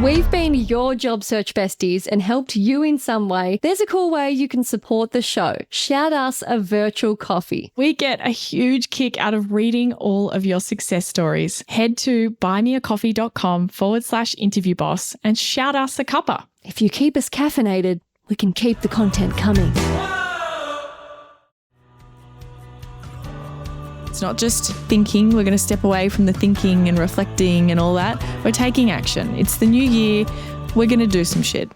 we've been your job search besties and helped you in some way, there's a cool way you can support the show. Shout us a virtual coffee. We get a huge kick out of reading all of your success stories. Head to buymeacoffee.com/interviewboss and shout us a cuppa. If you keep us caffeinated, we can keep the content coming. It's not just thinking. We're going to step away from the thinking and reflecting and all that. We're taking action. It's the new year. We're going to do some shit.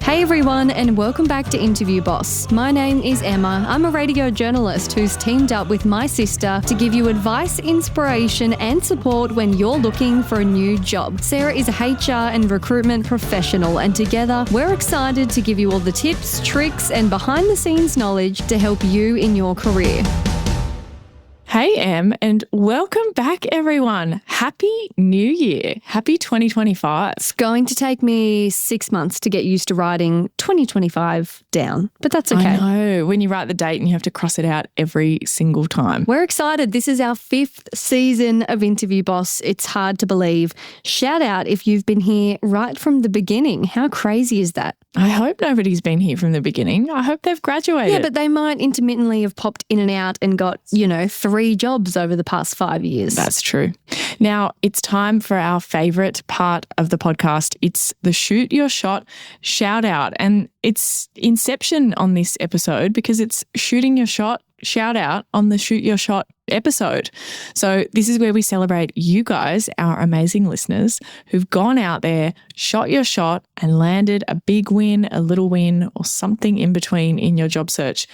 Hey everyone, and welcome back to Interview Boss. My name is Emma. I'm a radio journalist who's teamed up with my sister to give you advice, inspiration and support when you're looking for a new job. Sarah is a HR and recruitment professional, and together we're excited to give you all the tips, tricks and behind the scenes knowledge to help you in your career. Hey, Em, and welcome back, everyone. Happy New Year. Happy 2025. It's going to take me 6 months to get used to writing 2025 down, but that's okay. I know. When you write the date and you have to cross it out every single time. We're excited. This is our 5th season of Interview Boss. It's hard to believe. Shout out if you've been here right from the beginning. How crazy is that? I hope nobody's been here from the beginning. I hope they've graduated. Yeah, but they might intermittently have popped in and out and got, 3 jobs over the past 5 years. That's true. Now, it's time for our favourite part of the podcast. It's the Shoot Your Shot shout out. And it's inception on this episode because it's shooting your shot shout out on the Shoot Your Shot episode. So this is where we celebrate you guys, our amazing listeners, who've gone out there, shot your shot and landed a big win, a little win, or something in between in your job search.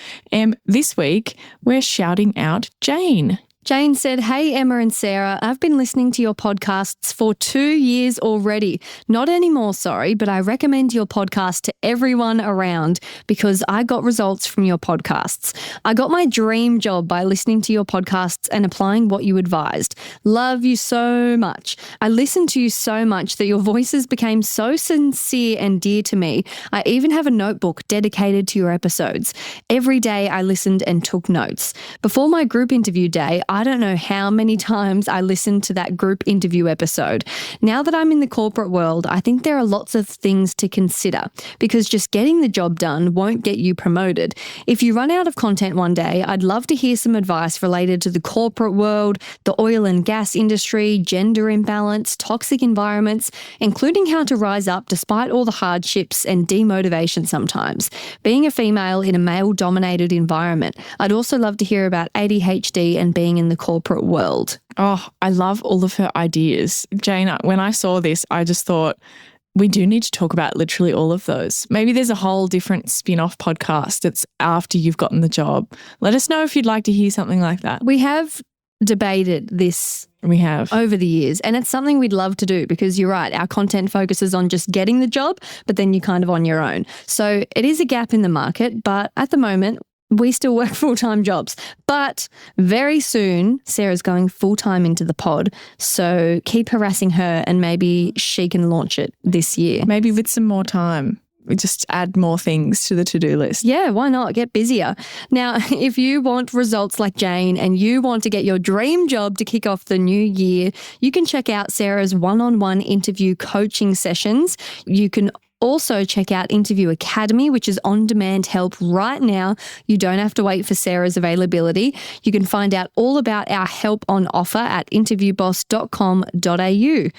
This week, we're shouting out Jane. Jane said, "Hey, Emma and Sarah, I've been listening to your podcasts for 2 years already. Not anymore, sorry, but I recommend your podcast to everyone around because I got results from your podcasts. I got my dream job by listening to your podcasts and applying what you advised. Love you so much. I listened to you so much that your voices became so sincere and dear to me. I even have a notebook dedicated to your episodes. Every day I listened and took notes. Before my group interview day, I don't know how many times I listened to that group interview episode. Now that I'm in the corporate world, I think there are lots of things to consider because just getting the job done won't get you promoted. If you run out of content one day, I'd love to hear some advice related to the corporate world, the oil and gas industry, gender imbalance, toxic environments, including how to rise up despite all the hardships and demotivation sometimes. Being a female in a male-dominated environment. I'd also love to hear about ADHD and being in the corporate world." Oh, I love all of her ideas. Jane, when I saw this, I just thought we do need to talk about literally all of those. Maybe there's a whole different spin-off podcast that's after you've gotten the job. Let us know if you'd like to hear something like that. We have debated this over the years, and it's something we'd love to do because you're right, our content focuses on just getting the job, but then you're kind of on your own. So it is a gap in the market, but at the moment, we still work full-time jobs, but very soon Sarah's going full-time into the pod. So keep harassing her and maybe she can launch it this year. Maybe with some more time. We just add more things to the to-do list. Yeah, why not? Get busier. Now, if you want results like Jane and you want to get your dream job to kick off the new year, you can check out Sarah's one-on-one interview coaching sessions. You can also check out Interview Academy, which is on-demand help right now. You don't have to wait for Sarah's availability. You can find out all about our help on offer at interviewboss.com.au.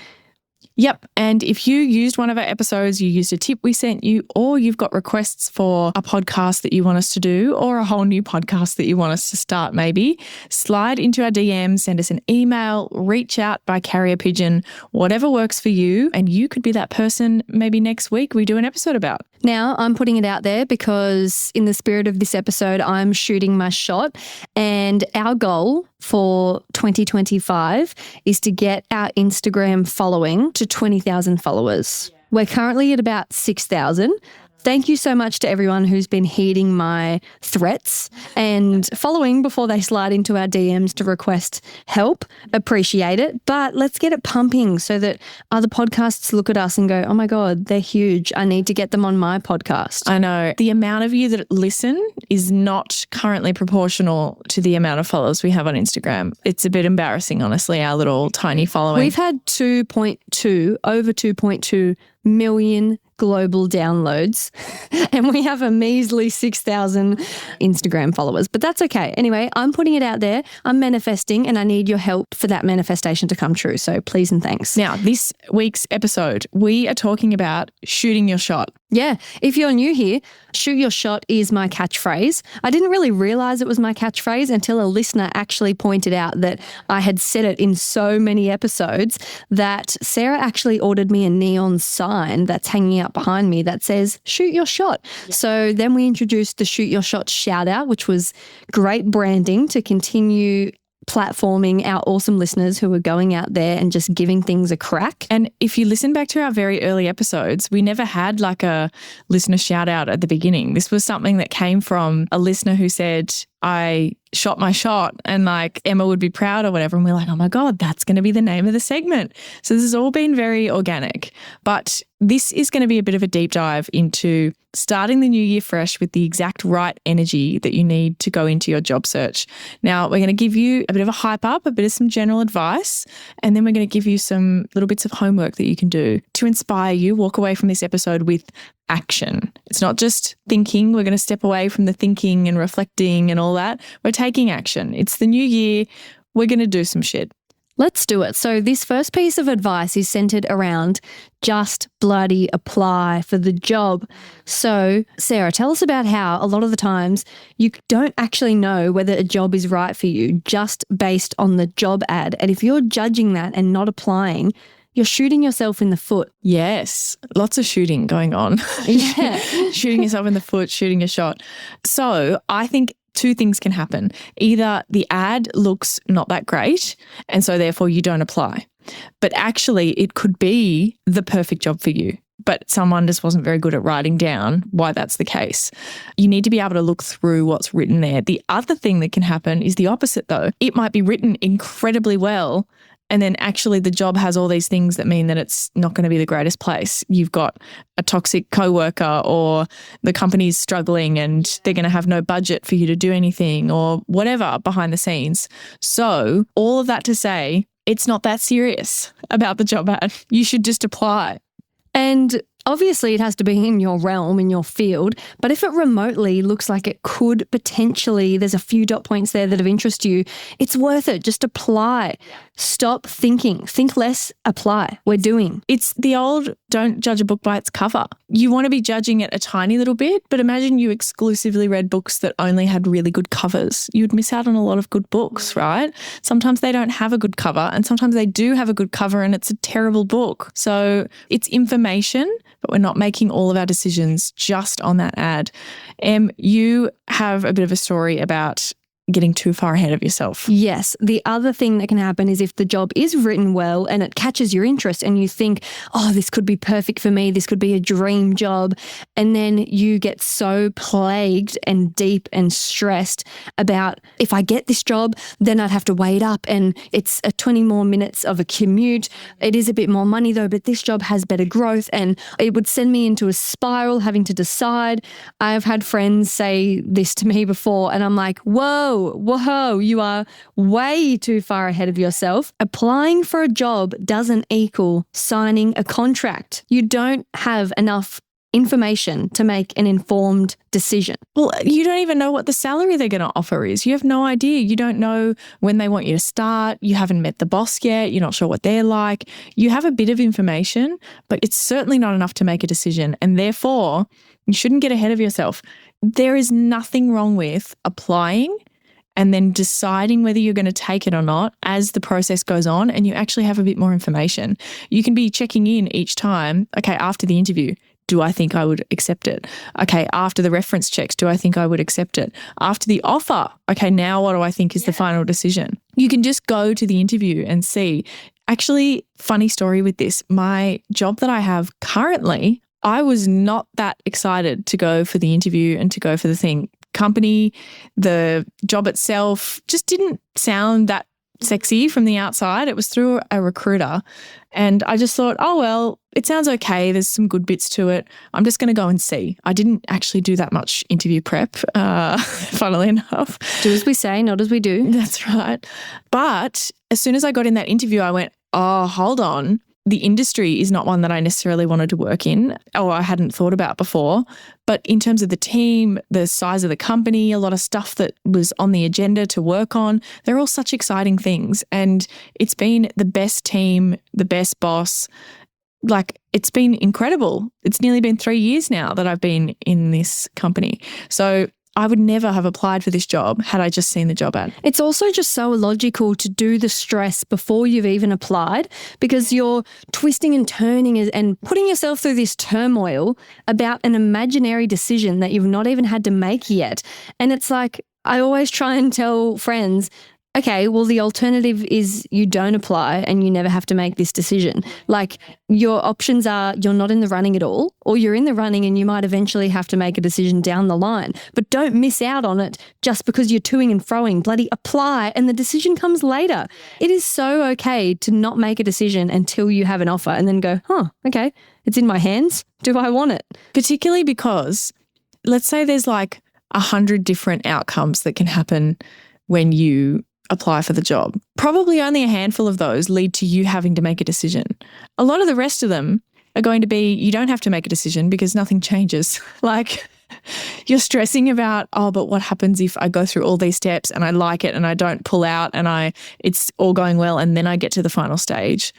Yep. And if you used one of our episodes, you used a tip we sent you, or you've got requests for a podcast that you want us to do, or a whole new podcast that you want us to start maybe, slide into our DMs, send us an email, reach out by carrier pigeon, whatever works for you. And you could be that person maybe next week we do an episode about. Now, I'm putting it out there because in the spirit of this episode, I'm shooting my shot, and our goal for 2025 is to get our Instagram following to 20,000 followers. We're currently at about 6,000. Thank you so much to everyone who's been heeding my threats and following before they slide into our DMs to request help. Appreciate it. But let's get it pumping so that other podcasts look at us and go, oh my God, they're huge. I need to get them on my podcast. I know. The amount of you that listen is not currently proportional to the amount of followers we have on Instagram. It's a bit embarrassing, honestly, our little tiny following. We've had over 2.2 million global downloads and we have a measly 6,000 Instagram followers, but that's okay. Anyway, I'm putting it out there. I'm manifesting and I need your help for that manifestation to come true. So please and thanks. Now, this week's episode, we are talking about shooting your shot. Yeah. If you're new here, shoot your shot is my catchphrase. I didn't really realize it was my catchphrase until a listener actually pointed out that I had said it in so many episodes that Sarah actually ordered me a neon sign that's hanging up behind me that says shoot your shot. Yeah. So then we introduced the shoot your shot shout out, which was great branding to continue platforming our awesome listeners who are going out there and just giving things a crack. And if you listen back to our very early episodes, we never had like a listener shout out at the beginning. This was something that came from a listener who said, I shot my shot and like Emma would be proud or whatever. And we're like, oh my God, that's going to be the name of the segment. So this has all been very organic, but this is going to be a bit of a deep dive into starting the new year fresh with the exact right energy that you need to go into your job search. Now, we're going to give you a bit of a hype up, a bit of some general advice, and then we're going to give you some little bits of homework that you can do to inspire you. Walk away from this episode with action. It's not just thinking. We're going to step away from the thinking and reflecting and all that. We're taking action. It's the new year. We're going to do some shit. Let's do it. So this first piece of advice is centered around just bloody apply for the job. So Sarah, tell us about how a lot of the times you don't actually know whether a job is right for you just based on the job ad. And if you're judging that and not applying, you're shooting yourself in the foot. Yes, lots of shooting going on. Yeah. Shooting yourself in the foot, shooting a shot. So I think two things can happen. Either the ad looks not that great and so therefore you don't apply. But actually it could be the perfect job for you. But someone just wasn't very good at writing down why that's the case. You need to be able to look through what's written there. The other thing that can happen is the opposite though. It might be written incredibly well and then actually the job has all these things that mean that it's not going to be the greatest place. You've got a toxic coworker or the company's struggling and they're going to have no budget for you to do anything or whatever behind the scenes. So all of that to say, it's not that serious about the job ad. You should just apply. And obviously it has to be in your realm, in your field, but if it remotely looks like it could potentially, there's a few dot points there that have interest you, it's worth it. Just apply. Stop thinking. Think less, apply. We're doing. It's the old don't judge a book by its cover. You want to be judging it a tiny little bit, but imagine you exclusively read books that only had really good covers. You'd miss out on a lot of good books, right? Sometimes they don't have a good cover and sometimes they do have a good cover and it's a terrible book. So it's information, but we're not making all of our decisions just on that ad. You have a bit of a story about getting too far ahead of yourself. Yes. The other thing that can happen is if the job is written well and it catches your interest and you think, oh, this could be perfect for me, this could be a dream job, and then you get so plagued and deep and stressed about if I get this job, then I'd have to wait up and it's a 20 more minutes of a commute. It is a bit more money though, but this job has better growth and it would send me into a spiral having to decide. I've had friends say this to me before and I'm like, whoa, you are way too far ahead of yourself. Applying for a job doesn't equal signing a contract. You don't have enough information to make an informed decision. Well, you don't even know what the salary they're going to offer is. You have no idea. You don't know when they want you to start. You haven't met the boss yet. You're not sure what they're like. You have a bit of information, but it's certainly not enough to make a decision. And therefore, you shouldn't get ahead of yourself. There is nothing wrong with applying and then deciding whether you're going to take it or not as the process goes on and you actually have a bit more information. You can be checking in each time, okay, after the interview, do I think I would accept it? Okay, after the reference checks, do I think I would accept it? After the offer, okay, now what do I think is the final decision? You can just go to the interview and see. Actually, funny story with this, my job that I have currently, I was not that excited to go for the interview and to go for the thing. Company, the job itself just didn't sound that sexy from the outside. It was through a recruiter. And I just thought, oh, well, it sounds okay. There's some good bits to it. I'm just going to go and see. I didn't actually do that much interview prep, funnily enough. Do as we say, not as we do. That's right. But as soon as I got in that interview, I went, oh, hold on. The industry is not one that I necessarily wanted to work in or I hadn't thought about before. But in terms of the team, the size of the company, a lot of stuff that was on the agenda to work on, they're all such exciting things. And it's been the best team, the best boss. Like, it's been incredible. It's nearly been 3 years now that I've been in this company. So I would never have applied for this job had I just seen the job ad. It's also just so illogical to do the stress before you've even applied, because you're twisting and turning and putting yourself through this turmoil about an imaginary decision that you've not even had to make yet. And it's like, I always try and tell friends, okay, well, the alternative is you don't apply and you never have to make this decision. Like, your options are you're not in the running at all, or you're in the running and you might eventually have to make a decision down the line. But don't miss out on it just because you're toing and froing. Bloody apply and the decision comes later. It is so okay to not make a decision until you have an offer and then go, okay, it's in my hands. Do I want it? Particularly because let's say there's like 100 different outcomes that can happen when you apply for the job. Probably only a handful of those lead to you having to make a decision. A lot of the rest of them are going to be you don't have to make a decision because nothing changes. Like, you're stressing about, oh, but what happens if I go through all these steps and I like it and I don't pull out and it's all going well and then I get to the final stage.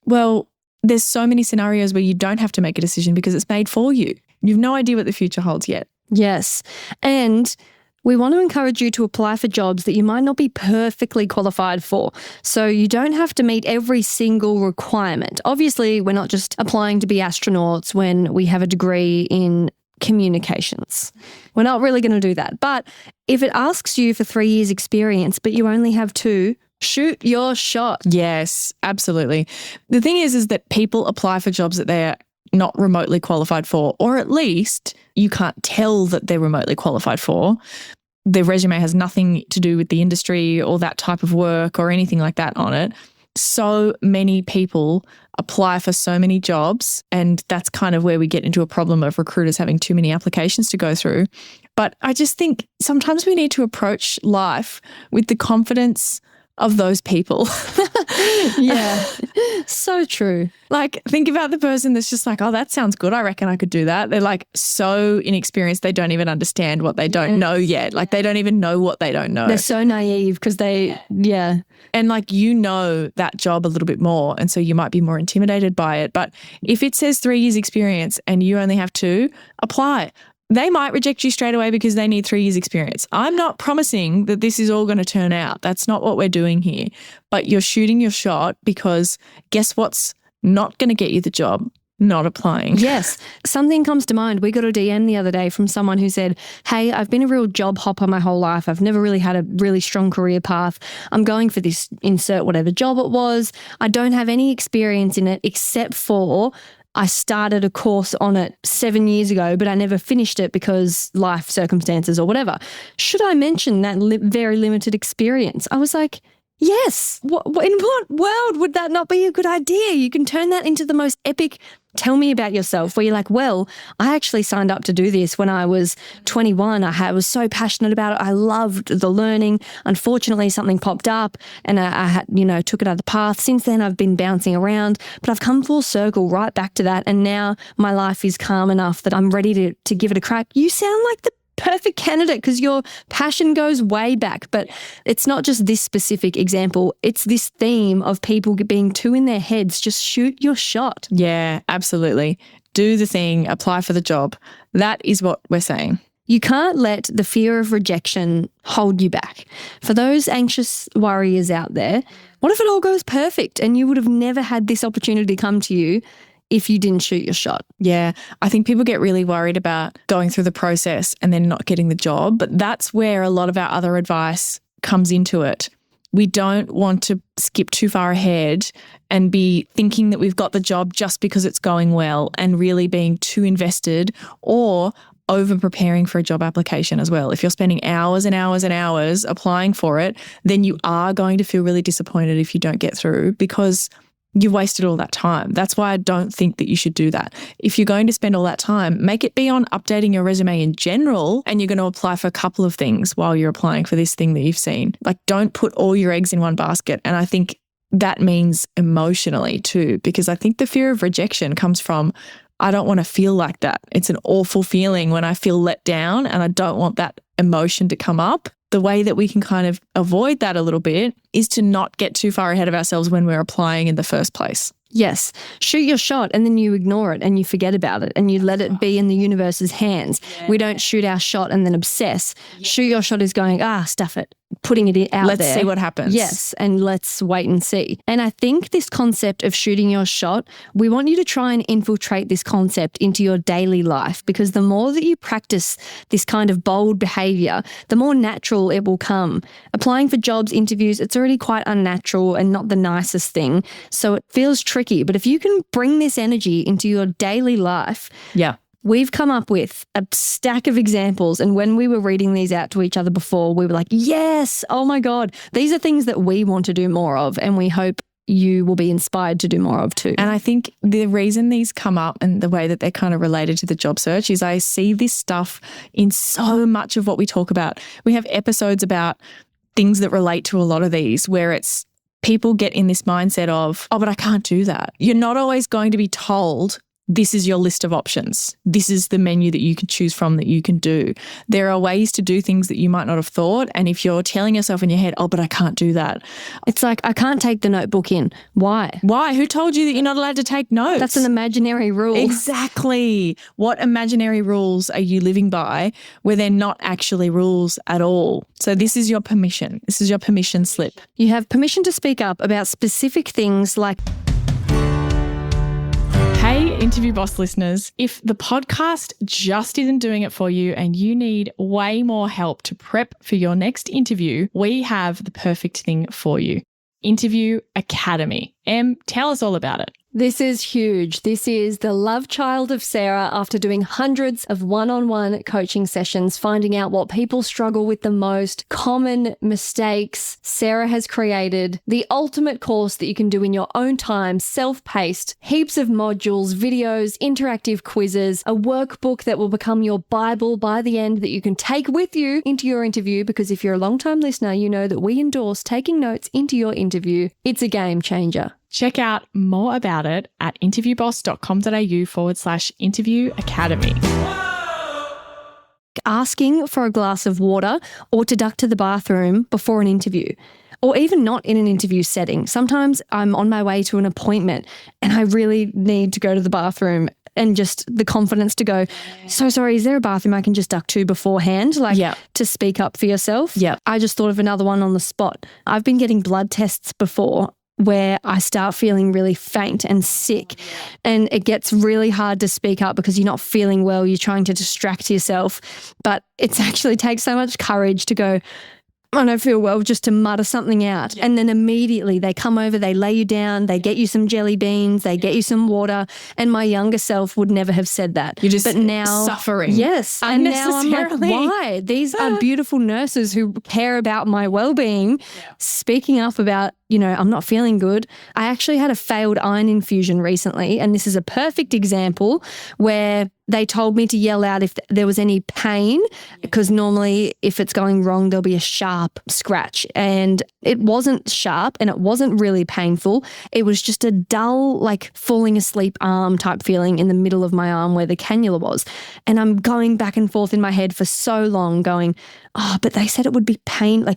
Well, there's so many scenarios where you don't have to make a decision because it's made for you. You've no idea what the future holds yet. Yes. And we want to encourage you to apply for jobs that you might not be perfectly qualified for. So you don't have to meet every single requirement. Obviously, we're not just applying to be astronauts when we have a degree in communications. We're not really going to do that. But if it asks you for 3 years experience, but you only have 2, shoot your shot. Yes, absolutely. The thing is that people apply for jobs that they're not remotely qualified for, or at least you can't tell that they're remotely qualified for. Their resume has nothing to do with the industry or that type of work or anything like that on it. So many people apply for so many jobs, and that's kind of where we get into a problem of recruiters having too many applications to go through. But I just think sometimes we need to approach life with the confidence of those people. Yeah, so true. Like, think about the person that's just like, oh, that sounds good. I reckon I could do that. They're like so inexperienced. They don't even understand what they don't know yet. Like, they don't even know what they don't know. They're so naive because And like, you know that job a little bit more. And so you might be more intimidated by it. But if it says 3 years experience and you only have 2, apply. They might reject you straight away because they need 3 years experience. I'm not promising that this is all going to turn out. That's not what we're doing here. But you're shooting your shot because guess what's not going to get you the job? Not applying. Yes. Something comes to mind. We got a DM the other day from someone who said, hey, I've been a real job hopper my whole life. I've never really had a really strong career path. I'm going for this insert whatever job it was. I don't have any experience in it except for I started a course on it 7 years ago, but I never finished it because life circumstances or whatever. Should I mention that very limited experience? I was like, yes. In what world would that not be a good idea? You can turn that into the most epic tell me about yourself, where you're like, well, I actually signed up to do this when I was 21. I was so passionate about it. I loved the learning. Unfortunately, something popped up and I had, took another path. Since then, I've been bouncing around, but I've come full circle right back to that. And now my life is calm enough that I'm ready to give it a crack. You sound like the perfect candidate because your passion goes way back. But it's not just this specific example. It's this theme of people being too in their heads. Just shoot your shot. Yeah, absolutely. Do the thing, apply for the job. That is what we're saying. You can't let the fear of rejection hold you back. For those anxious warriors out there, what if it all goes perfect and you would have never had this opportunity come to you if you didn't shoot your shot? Yeah, I think people get really worried about going through the process and then not getting the job, but that's where a lot of our other advice comes into it. We don't want to skip too far ahead and be thinking that we've got the job just because it's going well and really being too invested, or over preparing for a job application as well. If you're spending hours and hours and hours applying for it, then you are going to feel really disappointed if you don't get through, because you've wasted all that time. That's why I don't think that you should do that. If you're going to spend all that time, make it be on updating your resume in general, and you're going to apply for a couple of things while you're applying for this thing that you've seen. Like, don't put all your eggs in one basket. And I think that means emotionally too, because I think the fear of rejection comes from, I don't want to feel like that. It's an awful feeling when I feel let down, and I don't want that emotion to come up. The way that we can kind of avoid that a little bit is to not get too far ahead of ourselves when we're applying in the first place. Yes. Shoot your shot and then you ignore it and you forget about it and you let it be in the universe's hands. Yeah. We don't shoot our shot and then obsess. Yeah. Shoot your shot is going, stuff it, putting it out there. Let's see what happens. Yes, and let's wait and see. And I think this concept of shooting your shot, we want you to try and infiltrate this concept into your daily life, because the more that you practice this kind of bold behavior, the more natural it will come. Applying for jobs, interviews, it's already quite unnatural and not the nicest thing. So it feels tricky. But if you can bring this energy into your daily life, we've come up with a stack of examples. And when we were reading these out to each other before, we were like, yes, oh my God, these are things that we want to do more of. And we hope you will be inspired to do more of too. And I think the reason these come up and the way that they're kind of related to the job search is I see this stuff in so much of what we talk about. We have episodes about things that relate to a lot of these, where it's people get in this mindset of, but I can't do that. You're not always going to be told, this is your list of options. This is the menu that you can choose from that you can do. There are ways to do things that you might not have thought. And if you're telling yourself in your head, but I can't do that. It's like, I can't take the notebook in. Why? Why? Who told you that you're not allowed to take notes? That's an imaginary rule. Exactly. What imaginary rules are you living by where they're not actually rules at all? So this is your permission. This is your permission slip. You have permission to speak up about specific things like... Hey, Interview Boss listeners, if the podcast just isn't doing it for you and you need way more help to prep for your next interview, we have the perfect thing for you. Interview Academy. Em, tell us all about it. This is huge. This is the love child of Sarah after doing hundreds of one-on-one coaching sessions, finding out what people struggle with the most, common mistakes. Sarah has created the ultimate course that you can do in your own time, self-paced, heaps of modules, videos, interactive quizzes, a workbook that will become your Bible by the end that you can take with you into your interview, because if you're a long-time listener, you know that we endorse taking notes into your interview. It's a game changer. Check out more about it at interviewboss.com.au/interview academy. Asking for a glass of water or to duck to the bathroom before an interview, or even not in an interview setting. Sometimes I'm on my way to an appointment and I really need to go to the bathroom, and just the confidence to go, so sorry, is there a bathroom I can just duck to beforehand? To speak up for yourself. Yeah. I just thought of another one on the spot. I've been getting blood tests before where I start feeling really faint and sick, and it gets really hard to speak up because you're not feeling well. You're trying to distract yourself, but it actually takes so much courage to go, I don't feel well, just to mutter something out. Yeah. And then immediately they come over, they lay you down, they get you some jelly beans, they get you some water. And my younger self would never have said that. You're just suffering. Yes. And now I'm like, why? These are beautiful nurses who care about my well-being, speaking up about, I'm not feeling good. I actually had a failed iron infusion recently, and this is a perfect example where they told me to yell out if there was any pain, because normally if it's going wrong, there'll be a sharp scratch. And it wasn't sharp and it wasn't really painful. It was just a dull, like falling asleep arm type feeling in the middle of my arm where the cannula was. And I'm going back and forth in my head for so long going, but they said it would be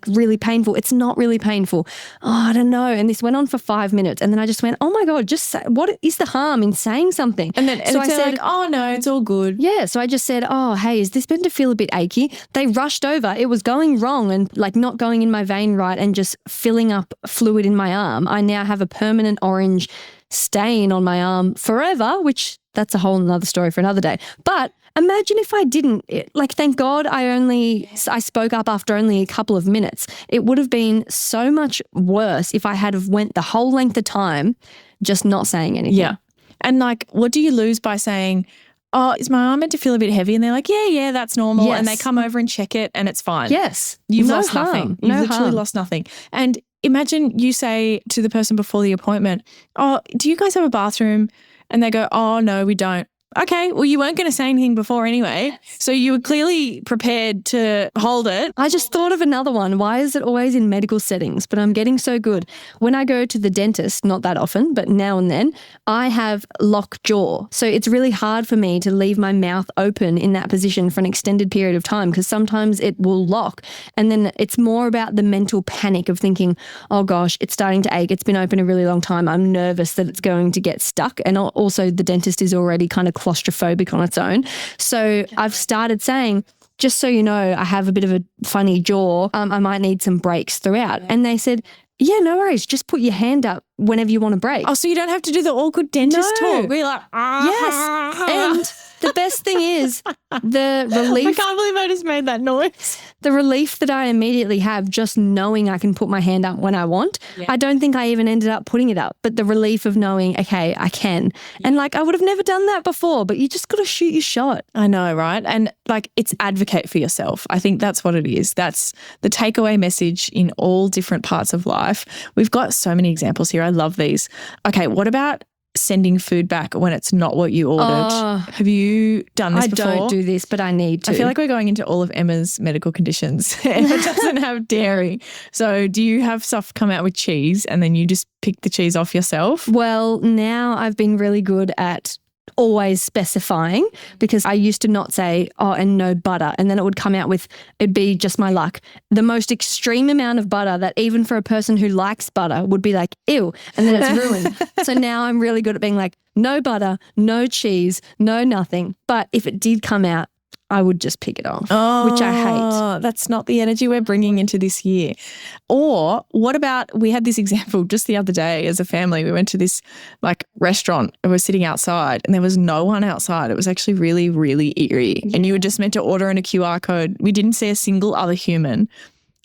really painful. It's not really painful. I don't know. And this went on for 5 minutes. And then I just went, oh my God, just say, what is the harm in saying something? And then so I said, oh no, it's all good. Yeah. So I just said, hey, is this meant to feel a bit achy? They rushed over. It was going wrong and not going in my vein right and just filling up fluid in my arm. I now have a permanent orange stain on my arm forever, which that's a whole nother story for another day. But imagine if I didn't. Thank God I spoke up after only a couple of minutes. It would have been so much worse if I had have went the whole length of time just not saying anything. Yeah. And like, what do you lose by saying, oh, is my arm meant to feel a bit heavy? And they're like, yeah, that's normal. Yes. And they come over and check it and it's fine. Yes. You've No lost harm. nothing. No You've literally harm. lost nothing. And imagine you say to the person before the appointment, oh, do you guys have a bathroom? And they go, oh, no, we don't. Okay, well, you weren't going to say anything before anyway. So you were clearly prepared to hold it. I just thought of another one. Why is it always in medical settings? But I'm getting so good. When I go to the dentist, not that often, but now and then, I have locked jaw. So it's really hard for me to leave my mouth open in that position for an extended period of time because sometimes it will lock. And then it's more about the mental panic of thinking, oh gosh, it's starting to ache. It's been open a really long time. I'm nervous that it's going to get stuck. And also the dentist is already kind of claustrophobic on its own. So I've started saying, just so you know, I have a bit of a funny jaw. I might need some breaks throughout. And they said, yeah, no worries. Just put your hand up whenever you want a break. Oh, so you don't have to do the awkward dentist No. talk. We're like, Yes. And the best thing is the relief. I can't believe I just made that noise. The relief that I immediately have just knowing I can put my hand up when I want. Yeah. I don't think I even ended up putting it up, but the relief of knowing, okay, I can. And like, I would have never done that before, but you just got to shoot your shot. I know, right? And like, it's advocate for yourself. I think that's what it is. That's the takeaway message in all different parts of life. We've got so many examples here. I love these. Okay, what about sending food back when it's not what you ordered? Have you done this before? I don't do this, but I need to. I feel like we're going into all of Emma's medical conditions. Emma doesn't have dairy. So do you have stuff come out with cheese and then you just pick the cheese off yourself? Well, now I've been really good at always specifying because I used to not say, oh, and no butter. And then it would come out with, it'd be just my luck, the most extreme amount of butter that even for a person who likes butter would be like, ew, and then it's ruined. So now I'm really good at being like, no butter, no cheese, no nothing. But if it did come out, I would just pick it off, which I hate. That's not the energy we're bringing into this year. Or what about, we had this example just the other day as a family. We went to this like restaurant and we're sitting outside and there was no one outside. It was actually really, really eerie. Yeah. And you were just meant to order in a QR code. We didn't see a single other human.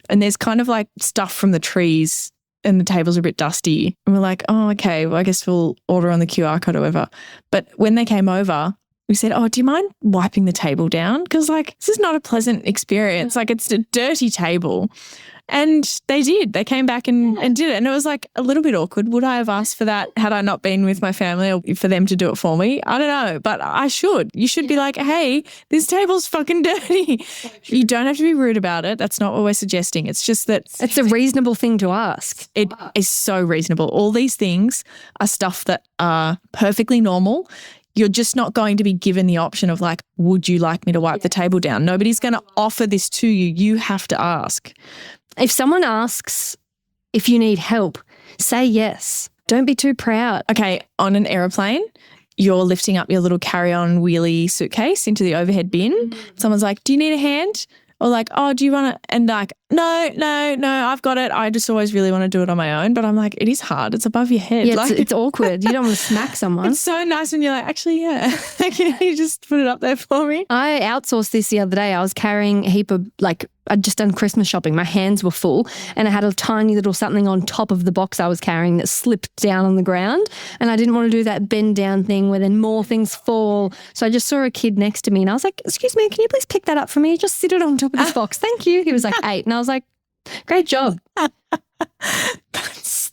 And there's kind of like stuff from the trees and the tables are a bit dusty. And we're like, oh, okay, well, I guess we'll order on the QR code or whatever. But when they came over, we said, oh, do you mind wiping the table down? Because like, this is not a pleasant experience. Like it's a dirty table. And they did. They came back and did it. And it was like a little bit awkward. Would I have asked for that had I not been with my family or for them to do it for me? I don't know, but I should. You should be like, hey, this table's fucking dirty. You don't have to be rude about it. That's not what we're suggesting. It's just that it's a reasonable thing to ask. It is so reasonable. All these things are stuff that are perfectly normal. You're just not going to be given the option of like, would you like me to wipe the table down? Nobody's going to offer this to you. You have to ask. If someone asks if you need help, say yes. Don't be too proud. Okay, on an aeroplane, you're lifting up your little carry-on wheelie suitcase into the overhead bin. Someone's like, do you need a hand? Or like, oh, do you want to? And like, no, I've got it. I just always really want to do it on my own. But I'm like, it is hard. It's above your head. Yeah, like, it's awkward. You don't want to smack someone. It's so nice when you're like, actually, yeah. Can you just put it up there for me? I outsourced this the other day. I was carrying a heap of I'd just done Christmas shopping. My hands were full and I had a tiny little something on top of the box I was carrying that slipped down on the ground. And I didn't want to do that bend down thing where then more things fall. So I just saw a kid next to me and I was like, excuse me, can you please pick that up for me? Just sit it on top of this box. Thank you. He was like 8 and I was like, great job.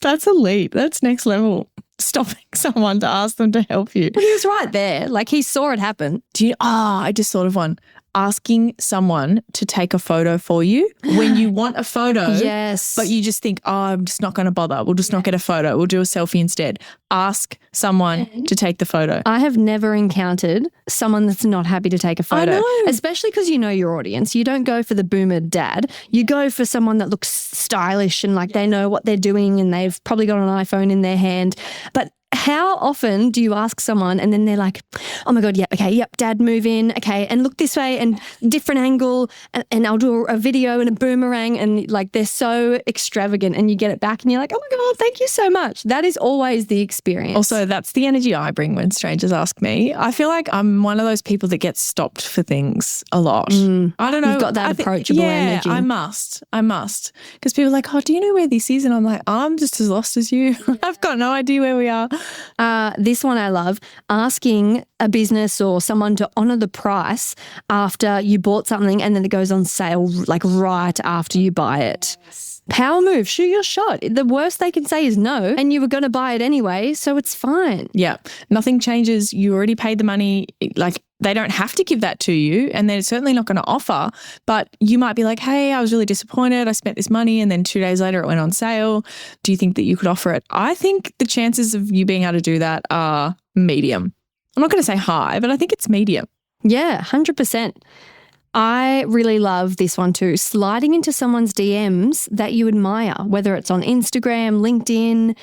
That's elite. That's next level. Stopping someone to ask them to help you. Well, he was right there. Like he saw it happen. I just thought of one. Asking someone to take a photo for you when you want a photo. Yes. But you just think, oh, I'm just not going to bother. We'll just not get a photo. We'll do a selfie instead. Ask someone to take the photo. I have never encountered someone that's not happy to take a photo. I know. Especially because you know your audience. You don't go for the boomer dad. You go for someone that looks stylish and like they know what they're doing and they've probably got an iPhone in their hand. But How often do you ask someone and then they're like, oh my God, dad, move in, okay, and look this way and different angle and I'll do a video and a boomerang, and like they're so extravagant, and you get it back and you're like, oh my God, thank you so much. That is always the experience. Also, that's the energy I bring when strangers ask me. I feel like I'm one of those people that gets stopped for things a lot. I don't know. You've got that approachable energy. I must. Because people are like, oh, do you know where this is? And I'm like, I'm just as lost as you. I've got no idea where we are. This one I love, asking a business or someone to honour the price after you bought something and then it goes on sale like right after you buy it. Power move, shoot your shot. The worst they can say is no, and you were going to buy it anyway, so it's fine. Yeah, nothing changes. You already paid the money. Like, they don't have to give that to you, and they're certainly not going to offer, but you might be like, hey, I was really disappointed. I spent this money and then 2 days later it went on sale. Do you think that you could offer it? I think the chances of you being able to do that are medium. I'm not going to say high, but I think it's medium. Yeah, 100%. I really love this one too, sliding into someone's DMs that you admire, whether it's on Instagram, LinkedIn.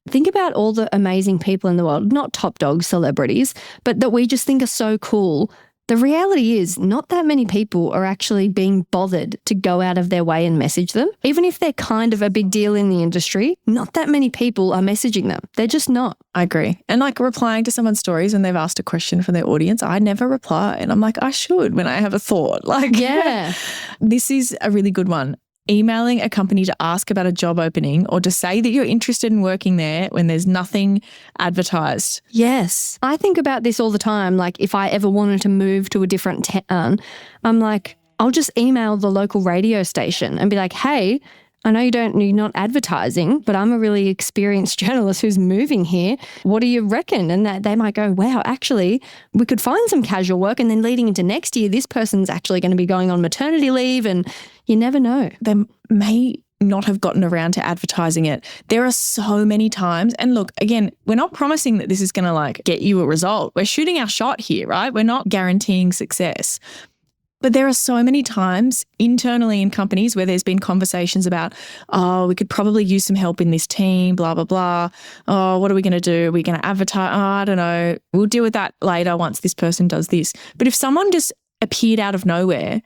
Think about all the amazing people in the world, not top dog celebrities, but that we just think are so cool. The reality is not that many people are actually being bothered to go out of their way and message them. Even if they're kind of a big deal in the industry, not that many people are messaging them. They're just not. I agree. And like replying to someone's stories when they've asked a question for their audience, I never reply. And I'm like, I should when I have a thought. Like, yeah. This is a really good one. Emailing a company to ask about a job opening or to say that you're interested in working there when there's nothing advertised. Yes. I think about this all the time. Like if I ever wanted to move to a different town, I'm like, I'll just email the local radio station and be like, hey, I know you're not advertising, but I'm a really experienced journalist who's moving here. What do you reckon? And that they might go, wow, actually, we could find some casual work. And then leading into next year, this person's actually going to be going on maternity leave, and you never know. They may not have gotten around to advertising it. There are so many times. And look, again, we're not promising that this is going to like get you a result. We're shooting our shot here, right? We're not guaranteeing success. But there are so many times internally in companies where there's been conversations about, oh, we could probably use some help in this team, blah, blah, blah. Oh, what are we going to do? Are we going to advertise? Oh, I don't know. We'll deal with that later once this person does this. But if someone just appeared out of nowhere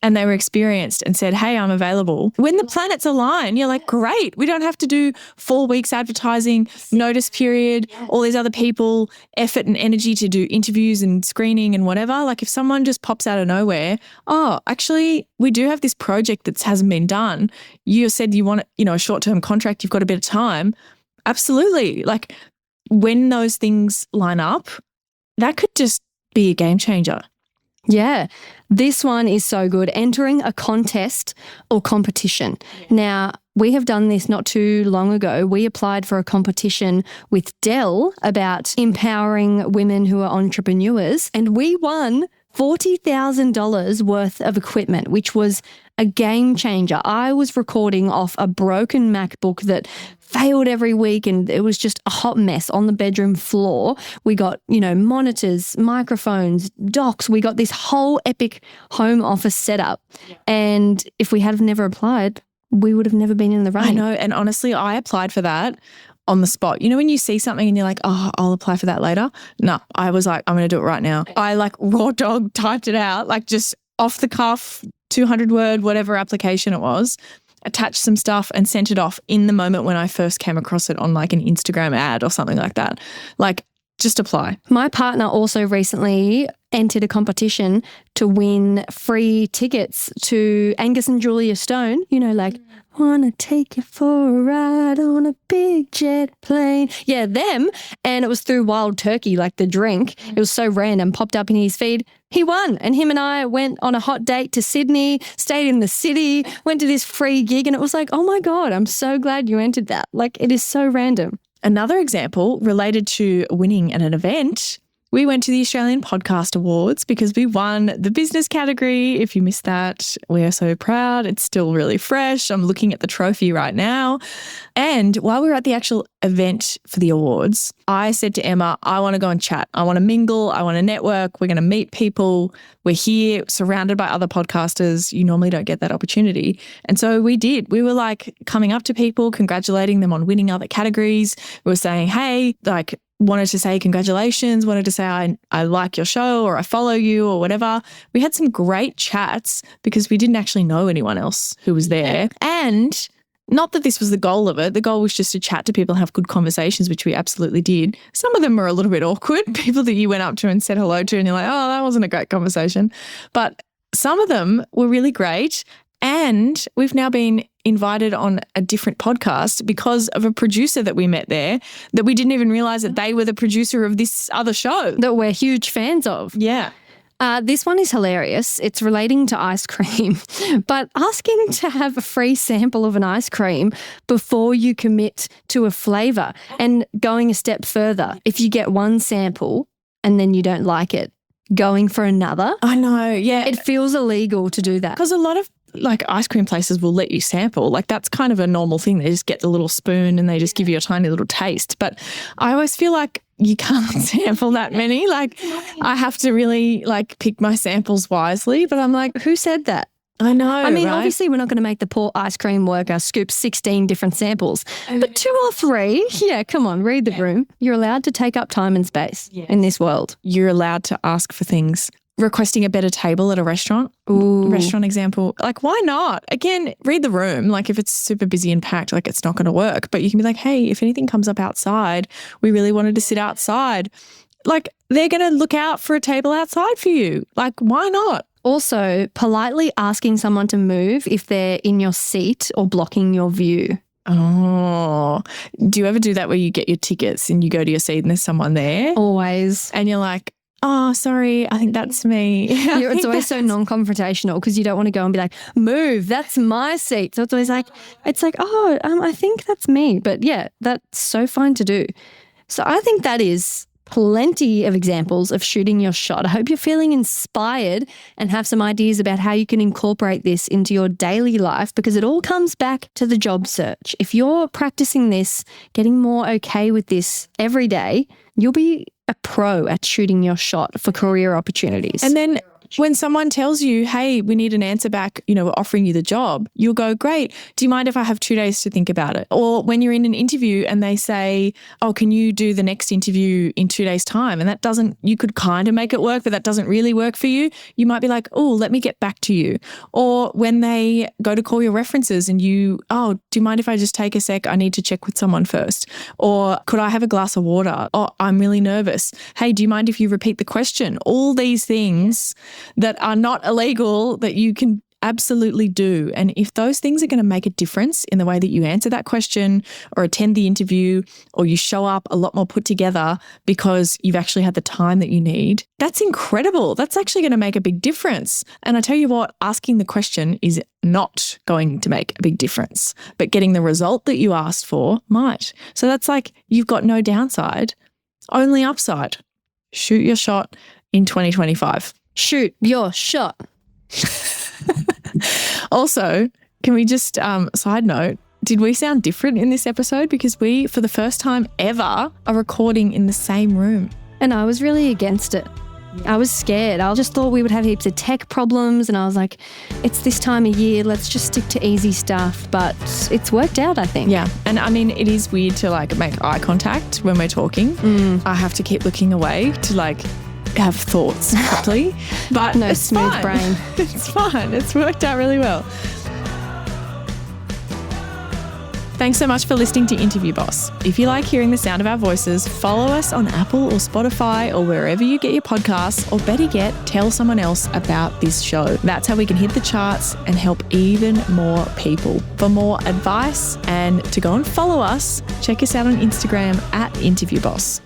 and they were experienced and said, hey, I'm available, when the planets align, you're like, great. We don't have to do 4 weeks advertising, notice period, all these other people, effort and energy to do interviews and screening and whatever. Like if someone just pops out of nowhere, oh, actually, we do have this project that hasn't been done. You said you want, a short-term contract, you've got a bit of time. Absolutely. Like when those things line up, that could just be a game changer. Yeah, this one is so good. Entering a contest or competition. Yeah. Now, we have done this not too long ago. We applied for a competition with Dell about empowering women who are entrepreneurs, and we won $40,000 worth of equipment, which was a game changer. I was recording off a broken MacBook that failed every week, and it was just a hot mess on the bedroom floor. We got, monitors, microphones, docks. We got this whole epic home office setup. Yeah. And if we had never applied, we would have never been in the running. I know. And honestly, I applied for that on the spot. When you see something and you're like, oh, I'll apply for that later. No, I was like, I'm going to do it right now. I like raw dog typed it out, like just off the cuff, 200 word, whatever application it was, attached some stuff and sent it off in the moment when I first came across it on like an Instagram ad or something like that. Like just apply. My partner also recently entered a competition to win free tickets to Angus and Julia Stone, wanna take you for a ride on a big jet plane. Yeah, them. And it was through Wild Turkey, like the drink. It was so random, popped up in his feed. He won, and him and I went on a hot date to Sydney, stayed in the city, went to this free gig, and it was like, oh my God, I'm so glad you entered that. Like, it is so random. Another example related to winning at an event, We went to the Australian Podcast Awards because we won the business category. If you missed that, we are so proud. It's still really fresh. I'm looking at the trophy right now. And while we were at the actual event for the awards, I said to Emma, I want to go and chat. I want to mingle. I want to network. We're going to meet people. We're here surrounded by other podcasters. You normally don't get that opportunity. And so we did. We were like coming up to people, congratulating them on winning other categories. We were saying, hey, like, wanted to say congratulations, wanted to say I like your show or I follow you or whatever. We had some great chats because we didn't actually know anyone else who was there. And not that this was the goal of it. The goal was just to chat to people and have good conversations, which we absolutely did. Some of them were a little bit awkward, people that you went up to and said hello to and you're like, oh, that wasn't a great conversation. But some of them were really great. And we've now been invited on a different podcast because of a producer that we met there that we didn't even realize that they were the producer of this other show. That we're huge fans of. Yeah. This one is hilarious. It's relating to ice cream, but asking to have a free sample of an ice cream before you commit to a flavour, and going a step further, if you get one sample and then you don't like it, going for another. I know, yeah. It feels illegal to do that. Because a lot of like ice cream places will let you sample. Like that's kind of a normal thing. They just get the little spoon and they just give you a tiny little taste. But I always feel like you can't sample that many. Like I have to really like pick my samples wisely. But I'm like, who said that? I know. I mean, right? Obviously we're not going to make the poor ice cream worker scoop 16 different samples, but 2 or 3, yeah, come on, read the room. You're allowed to take up time and space in this world. You're allowed to ask for things. Requesting a better table at a restaurant. Ooh. Restaurant example. Like, why not? Again, read the room. Like, if it's super busy and packed, like, it's not going to work. But you can be like, hey, if anything comes up outside, we really wanted to sit outside. Like, they're going to look out for a table outside for you. Like, why not? Also, politely asking someone to move if they're in your seat or blocking your view. Oh, do you ever do that where you get your tickets and you go to your seat and there's someone there? Always. And you're like, oh, sorry, I think that's me. It's always so non-confrontational because you don't want to go and be like, move, that's my seat. So it's always like, oh, I think that's me. But yeah, that's so fine to do. So I think that is plenty of examples of shooting your shot. I hope you're feeling inspired and have some ideas about how you can incorporate this into your daily life, because it all comes back to the job search. If you're practicing this, getting more okay with this every day, you'll be a pro at shooting your shot for career opportunities. And then when someone tells you, hey, we need an answer back, you know, we're offering you the job, you'll go, great. Do you mind if I have 2 days to think about it? Or when you're in an interview and they say, oh, can you do the next interview in 2 days' time? And that doesn't, you could kind of make it work, but that doesn't really work for you. You might be like, oh, let me get back to you. Or when they go to call your references and you, oh, do you mind if I just take a sec? I need to check with someone first. Or could I have a glass of water? Oh, I'm really nervous. Hey, do you mind if you repeat the question? All these things that are not illegal that you can absolutely do. And if those things are going to make a difference in the way that you answer that question or attend the interview, or you show up a lot more put together because you've actually had the time that you need, that's incredible. That's actually going to make a big difference. And I tell you what, asking the question is not going to make a big difference, but getting the result that you asked for might. So that's like, you've got no downside, only upside. Shoot your shot in 2025. Shoot your shot. Also, can we just, side note, did we sound different in this episode? Because we, for the first time ever, are recording in the same room. And I was really against it. I was scared. I just thought we would have heaps of tech problems, and I was like, it's this time of year, let's just stick to easy stuff. But it's worked out, I think. Yeah. And I mean, it is weird to like make eye contact when we're talking. I have to keep looking away to like have thoughts properly. But no it's smooth fine. brain. It's fine. It's worked out really well. Thanks so much for listening to Interview Boss. If you like hearing the sound of our voices, follow us on Apple or Spotify or wherever you get your podcasts, or better yet, tell someone else about this show. That's how we can hit the charts and help even more people. For more advice and to go and follow us, check us out on Instagram at Interview Boss.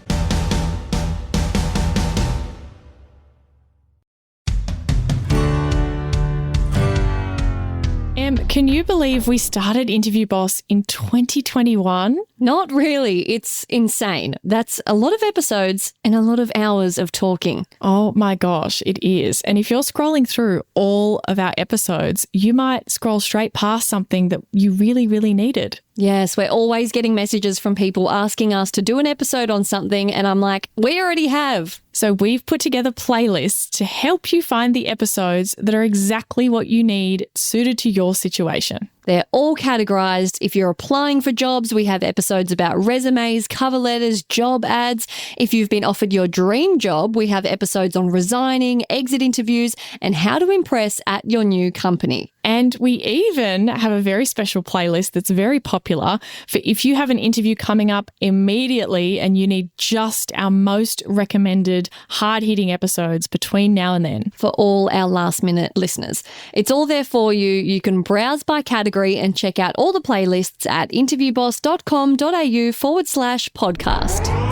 Can you believe we started Interview Boss in 2021? Not really. It's insane. That's a lot of episodes and a lot of hours of talking. Oh my gosh, it is. And if you're scrolling through all of our episodes, you might scroll straight past something that you really, really needed. Yes, we're always getting messages from people asking us to do an episode on something, and I'm like, we already have. So we've put together playlists to help you find the episodes that are exactly what you need, suited to your situation. They're all categorized. If you're applying for jobs, we have episodes about resumes, cover letters, job ads. If you've been offered your dream job, we have episodes on resigning, exit interviews, and how to impress at your new company. And we even have a very special playlist that's very popular for if you have an interview coming up immediately and you need just our most recommended hard-hitting episodes between now and then. For all our last-minute listeners. It's all there for you. You can browse by category and check out all the playlists at interviewboss.com.au/podcast.